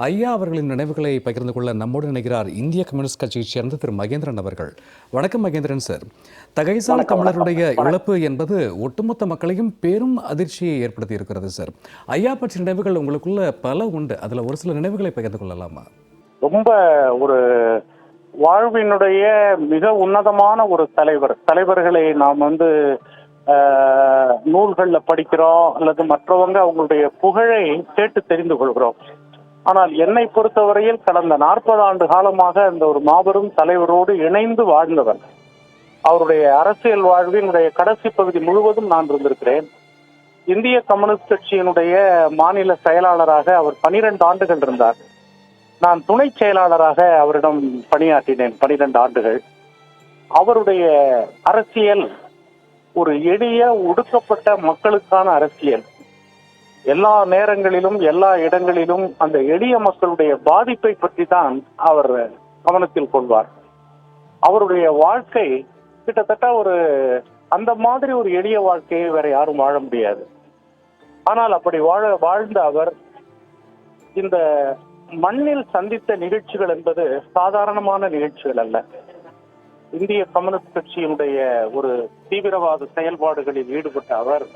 ஐயா அவர்களின் நினைவுகளை பகிர்ந்து கொள்ள நம்மோடு நினைக்கிறார் இந்திய கம்யூனிஸ்ட் கட்சியைச் சேர்ந்த திரு மகேந்திரன் அவர்கள். வணக்கம் மகேந்திரன் சார். தகைசால் தமிழருடைய இழப்பு என்பது ஒட்டுமொத்த மக்களையும் பெரும் அதிர்ச்சியை ஏற்படுத்தி இருக்கிறது சார். ஐயா பற்றிய நினைவுகள் உங்களுக்குள்ள பல உண்டு, அதுல ஒரு சில நினைவுகளை பகிர்ந்து கொள்ளலாமா? ரொம்ப ஒரு வாழ்வினுடைய மிக உன்னதமான ஒரு தலைவர்களை நாம் நூல்களில் படிக்கிறோம் அல்லது மற்றவங்க அவங்களுடைய புகழை கேட்டு தெரிந்து கொள்கிறோம். ஆனால் என்னை பொறுத்தவரையில் கடந்த 40 ஆண்டு காலமாக அந்த ஒரு மாபெரும் தலைவரோடு இணைந்து வாழ்ந்தவர். அவருடைய அரசியல் வாழ்வினுடைய கடைசி பகுதி முழுவதும் நான் இருந்திருக்கிறேன். இந்திய கம்யூனிஸ்ட் கட்சியினுடைய மாநில செயலாளராக அவர் 12 ஆண்டுகள் இருந்தார். நான் துணை செயலாளராக அவரிடம் பணியாற்றினேன் 12 ஆண்டுகள். அவருடைய அரசியல் ஒரு எளிய ஒடுக்கப்பட்ட மக்களுக்கான அரசியல். எல்லா நேரங்களிலும் எல்லா இடங்களிலும் அந்த எளிய மக்களுடைய பாதிப்பை பற்றி தான் அவர் கவனத்தில் கொள்வார். அவருடைய வாழ்க்கை கிட்டத்தட்ட அந்த மாதிரி ஒரு எளிய வாழ்க்கையை வேற யாரும் வாழ முடியாது. ஆனால் அப்படி வாழ்ந்த அவர் இந்த மண்ணில் சந்தித்த நிகழ்ச்சிகள் என்பது சாதாரணமான நிகழ்ச்சிகள் அல்ல. இந்திய கம்யூனிஸ்ட் கட்சியினுடைய ஒரு தீவிரவாத செயல்பாடுகளில் ஈடுபட்ட அவர்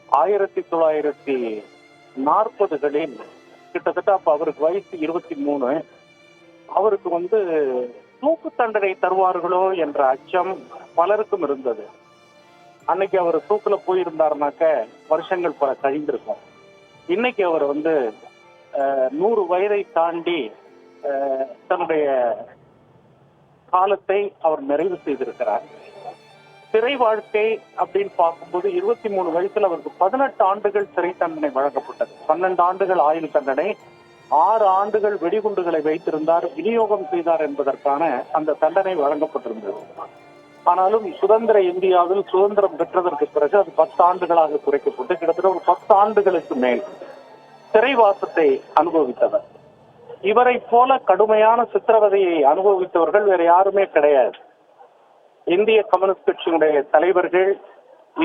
1940களில் கிட்டத்தட்ட அப்ப அவருக்கு வயசு 23. அவருக்கு தூக்கு தண்டனை தருவார்களோ என்ற அச்சம் பலருக்கும் இருந்தது. அன்னைக்கு அவர் தூக்குல போயிருந்தாருனாக்க வருஷங்கள் பல கழிந்திருக்கும். இன்னைக்கு அவர் 100 வயதை தாண்டி தன்னுடைய காலத்தை அவர் நிறைவு செய்திருக்கிறார். சிறை வாழ்க்கை அப்படின்னு பார்க்கும்போது 23 வயசுல அவருக்கு 18 ஆண்டுகள் சிறை தண்டனை வழங்கப்பட்டது. 12 ஆண்டுகள் ஆயுள் தண்டனை, 6 ஆண்டுகள் வெடிகுண்டுகளை வைத்திருந்தார், விநியோகம் செய்தார் என்பதற்கான அந்த தண்டனை வழங்கப்பட்டிருந்தது. ஆனாலும் சுதந்திர இந்தியாவில் சுதந்திரம் பெற்றதற்கு பிறகு அது 10 ஆண்டுகளாக குறைக்கப்பட்டு கிட்டத்தட்ட ஒரு 10 ஆண்டுகளுக்கு மேல் சிறைவாசத்தை அனுபவித்தவர். இவரை போல கடுமையான சித்திரவதையை அனுபவித்தவர்கள் வேற யாருமே கிடையாது. இந்திய கம்யூனிஸ்ட் கட்சியினுடைய தலைவர்கள்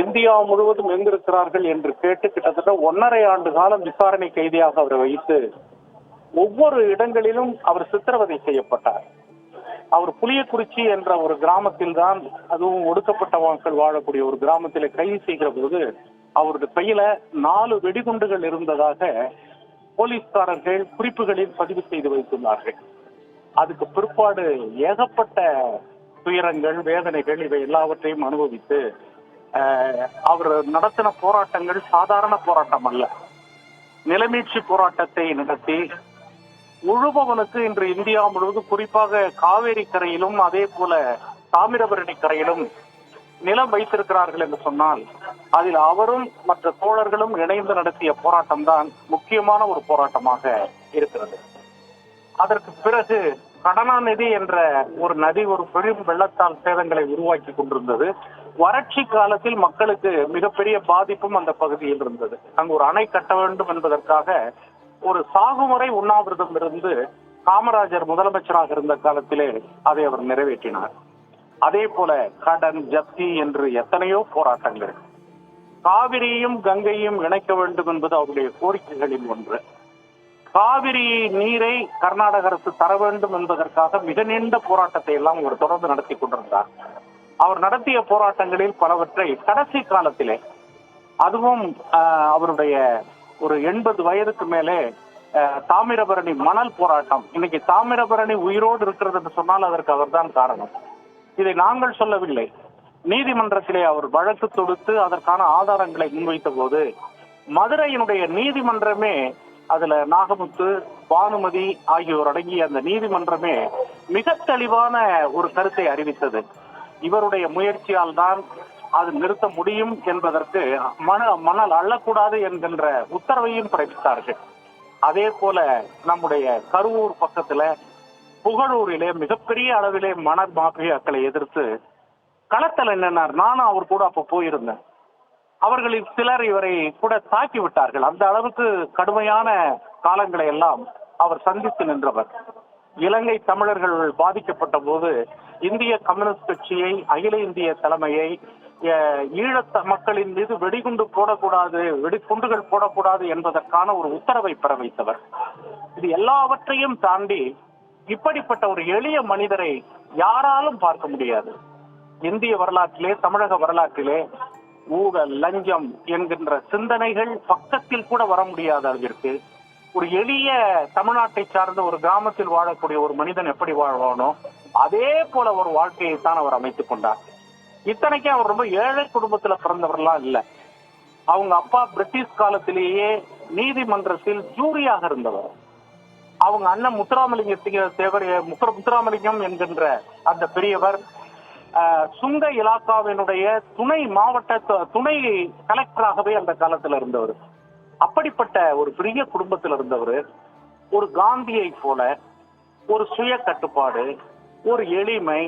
இந்தியா முழுவதும் எங்கிருக்கிறார்கள் என்று கேட்டு கிட்டத்தட்ட 1.5 ஆண்டு காலம் விசாரணை கைதியாக அவரை வைத்து ஒவ்வொரு இடங்களிலும் அவர் சித்திரவதை செய்யப்பட்டார். அவர் புளியக்குறிச்சி என்ற ஒரு கிராமத்தில் தான், அதுவும் ஒடுக்கப்பட்ட மக்கள் வாழக்கூடிய ஒரு கிராமத்தில கைது செய்கிற போது அவருடைய கையில 4 வெடிகுண்டுகள் இருந்ததாக போலீஸ்காரர்கள் குறிப்புகளில் பதிவு செய்து வைத்துள்ளார்கள். அதுக்கு பிற்பாடு ஏகப்பட்ட துயரங்கள், வேதனைகள் இவை எல்லாவற்றையும் அனுபவித்து அவர் நடத்தின போராட்டங்கள் சாதாரண போராட்டம் அல்ல. நிலைமீட்சி போராட்டத்தை நடத்தி உழுபவனுக்கு இன்று இந்தியா முழுவதும் குறிப்பாக காவேரி கரையிலும் அதே போல தாமிரபரணி கரையிலும் நிலம் வைத்திருக்கிறார்கள் என்று சொன்னால் அதில் அவரும் மற்ற தோழர்களும் இணைந்து நடத்திய போராட்டம் தான் முக்கியமான ஒரு போராட்டமாக இருக்கிறது. அதற்கு பிறகு கடனாநதி என்ற ஒரு நதி ஒரு பெரும் வெள்ளத்தால் சேதங்களை உருவாக்கி கொண்டிருந்தது. வறட்சி காலத்தில் மக்களுக்கு மிகப்பெரிய பாதிப்பும் அந்த பகுதியில் இருந்தது. அங்கு ஒரு அணை கட்ட வேண்டும் என்பதற்காக ஒரு சாகுமுறை உண்ணாவிரதம் இருந்து காமராஜர் முதலமைச்சராக இருந்த காலத்திலே அதை அவர் நிறைவேற்றினார். அதே போல கடன் ஜப்தி என்று எத்தனையோ போராட்டங்கள். காவிரியும் கங்கையும் இணைக்க வேண்டும் என்பது அவருடைய கோரிக்கைகளில் ஒன்று. காவிரி நீரை கர்நாடக அரசு தர வேண்டும் என்பதற்காக மிக நீண்ட போராட்டத்தை எல்லாம் அவர் தொடர்ந்து நடத்தி கொண்டிருந்தார். அவர் நடத்திய போராட்டங்களில் பலவற்றை கடைசி காலத்திலே, அதுவும் அவருடைய ஒரு 80 வயதுக்கு மேலே தாமிரபரணி மணல் போராட்டம். இன்னைக்கு தாமிரபரணி உயிரோடு இருக்கிறது என்று சொன்னால் அதற்கு அவர்தான் காரணம். இதை நாங்கள் சொல்லவில்லை. நீதிமன்றத்திலே அவர் வழக்கு தொடுத்து அதற்கான ஆதாரங்களை முன்வைத்த போது மதுரையினுடைய நீதிமன்றமே, அதுல நாகமுத்து, பானுமதி ஆகியோர் அடங்கிய அந்த நீதிமன்றமே மிக தெளிவான ஒரு கருத்தை அறிவித்தது. இவருடைய முயற்சியால் தான் அது நிறுத்த முடியும் என்பதற்கு மணல் அள்ளக்கூடாது என்கின்ற உத்தரவையும் பிறப்பித்தார்கள். அதே போல நம்முடைய கரூர் பக்கத்துல புகழூரிலே மிகப்பெரிய அளவிலே மணல் மாஃபியாக்களை எதிர்த்து களத்தில் நின்றார். நானும் அவர் கூட அப்ப போயிருந்தேன். அவர்களில் சிலர் இவரை கூட தாக்கி விட்டார்கள். அந்த அளவுக்கு கடுமையான காலங்களை எல்லாம் அவர் சந்தித்து நின்றவர். இலங்கை தமிழர்கள் பாதிக்கப்பட்ட போது இந்திய கம்யூனிஸ்ட் கட்சியை, அகில இந்திய தலைமையை, ஈழத்த மக்களின் மீது வெடிகுண்டு போடக்கூடாது, வெடிகுண்டுகள் போடக்கூடாது என்பதற்கான ஒரு உத்தரவை பிறப்பித்தவர். இது எல்லாவற்றையும் தாண்டி இப்படிப்பட்ட ஒரு எளிய மனிதரை யாராலும் பார்க்க முடியாது. இந்திய வரலாற்றிலே, தமிழக வரலாற்றிலே ஊழல், லஞ்சம் என்கின்ற சிந்தனைகள் பக்கத்தில் கூட வர முடியாத அளவிற்கு ஒரு எளிய தமிழ்நாட்டை சார்ந்த ஒரு கிராமத்தில் வாழக்கூடிய ஒரு மனிதன் எப்படி வாழ்வானோ அதே போல ஒரு வாழ்க்கையை தான் அவர் அமைத்துக் கொண்டார். இத்தனைக்கும் அவர் ரொம்ப ஏழை குடும்பத்துல பிறந்தவர்லாம் இல்ல. அவங்க அப்பா பிரிட்டிஷ் காலத்திலேயே நீதிமன்றத்தில் ஜூரியாக இருந்தவர். அவங்க அண்ணன் முத்துராமலிங்கம் என்கின்ற அந்த பெரியவர் சுங்க இலாக்காவினுடைய துணை கலெக்டராகவே அந்த காலத்துல இருந்தவர். அப்படிப்பட்ட ஒரு பெரிய குடும்பத்தில் இருந்தவர் ஒரு காந்தியை போல ஒரு சுய கட்டுப்பாடு, ஒரு எளிமை.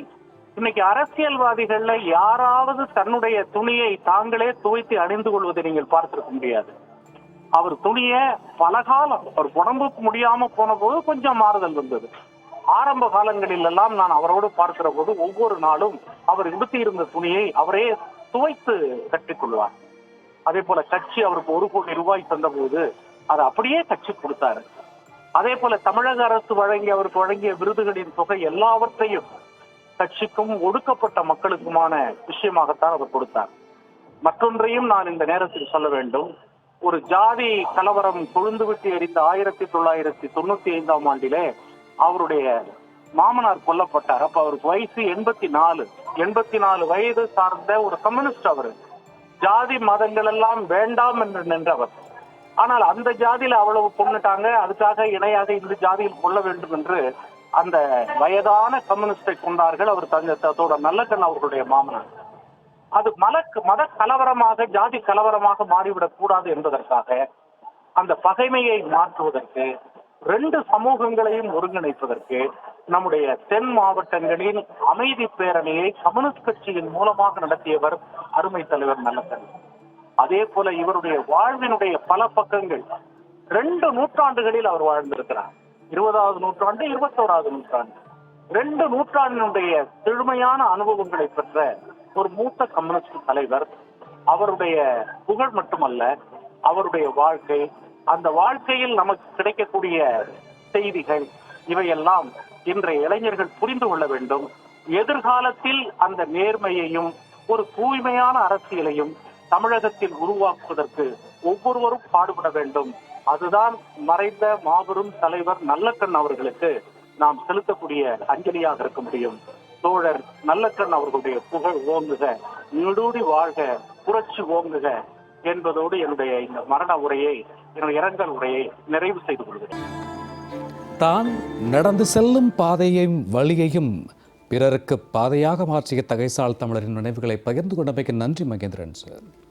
இன்னைக்கு அரசியல்வாதிகள்ல யாராவது தன்னுடைய துணியை தாங்களே துவைத்து அணிந்து கொள்வதை நீங்கள் பார்த்திருக்க முடியாது. அவர் துணிய பல காலம் அவர் உடம்புக்கு முடியாம போன போது கொஞ்சம் மாறுதல் வந்தது. ஆரம்ப காலங்களில் எல்லாம் நான் அவரோடு பார்க்கிற போது ஒவ்வொரு நாளும் அவர் உடுத்தி இருந்த துணியை அவரே துவைத்து கட்டிக்கொள்வார். அதே போல கட்சி அவருக்கு 1 கோடி ரூபாய் தந்த போது அதை அப்படியே கட்சி கொடுத்தாரு. அதே போல தமிழக அரசு அவருக்கு வழங்கிய விருதுகளின் தொகை எல்லாவற்றையும் கட்சிக்கும் ஒடுக்கப்பட்ட மக்களுக்குமான விஷயமாகத்தான் அவர் கொடுத்தார். மற்றொன்றையும் நான் இந்த நேரத்தில் சொல்ல வேண்டும். ஒரு ஜாதி கலவரம் கொழுந்துவிட்டு எரிந்த 1995ஆம் ஆண்டிலே அவருடைய மாமனார் கொல்லப்பட்டார். அப்ப அவருக்கு வயசு 84 வயது சார்ந்த ஒரு கம்யூனிஸ்ட். அவர் ஜாதி மதங்கள் எல்லாம் வேண்டாம் என்று நின்றவர். ஆனால் அந்த ஜாதியில அவ்வளவு கொண்டுட்டாங்க, அதுக்காக இணையாக இந்த ஜாதியில் கொள்ள வேண்டும் என்று அந்த வயதான கம்யூனிஸ்டை கொண்டார்கள். அவர் தன்னோட நல்லக்கண் அவர்களுடைய மாமனார். அது மத கலவரமாக, ஜாதி கலவரமாக மாறிவிடக் கூடாது என்பதற்காக அந்த பகைமையை மாற்றுவதற்கு, 2 சமூகங்களையும் ஒருங்கிணைப்பதற்கு நம்முடைய தென் மாவட்டங்களில் அமைதி பேரணியை கம்யூனிஸ்ட் கட்சியின் மூலமாக நடத்தியவர் அருமை தலைவர் நல்லக்கண். அதே போல இவருடைய வாழ்வினுடைய பல பக்கங்கள் 2 நூற்றாண்டுகளில் அவர் வாழ்ந்திருக்கிறார். 20வது நூற்றாண்டு, 21வது நூற்றாண்டு, 2 நூற்றாண்டினுடைய செழுமையான அனுபவங்களை பெற்ற ஒரு மூத்த கம்யூனிஸ்ட் தலைவர். அவருடைய புகழ் மட்டுமல்ல, அவருடைய வாழ்க்கை, அந்த வாழ்க்கையில் நமக்கு கிடைக்கக்கூடிய செய்திகள், இவையெல்லாம் இன்றைய இளைஞர்கள் புரிந்து கொள்ள வேண்டும். எதிர்காலத்தில் அந்த நேர்மையையும் ஒரு தூய்மையான அரசியலையும் தமிழகத்தில் உருவாக்குவதற்கு ஒவ்வொருவரும் பாடுபட வேண்டும். அதுதான் மறைந்த மாபெரும் தலைவர் நல்லக்கண் அவர்களுக்கு நாம் செலுத்தக்கூடிய அஞ்சலியாக இருக்க முடியும். தோழர் நல்லக்கண் அவர்களுடைய புகழ் ஓங்குக, நீடூடி வாழ்க, புரட்சி ஓங்குக என்பதோடு என்னுடைய இந்த மரண உரையை, என்னுடைய இரங்கல் உரையை நிறைவு செய்து கொள்கிறேன். தான் நடந்து செல்லும் பாதையையும் வழியையும் பிறருக்கு பாதையாக மாற்றிய தகைசால் தமிழரின் நினைவுகளை பகிர்ந்து கொண்டமைக்கு நன்றி மகேந்திரன் சார்.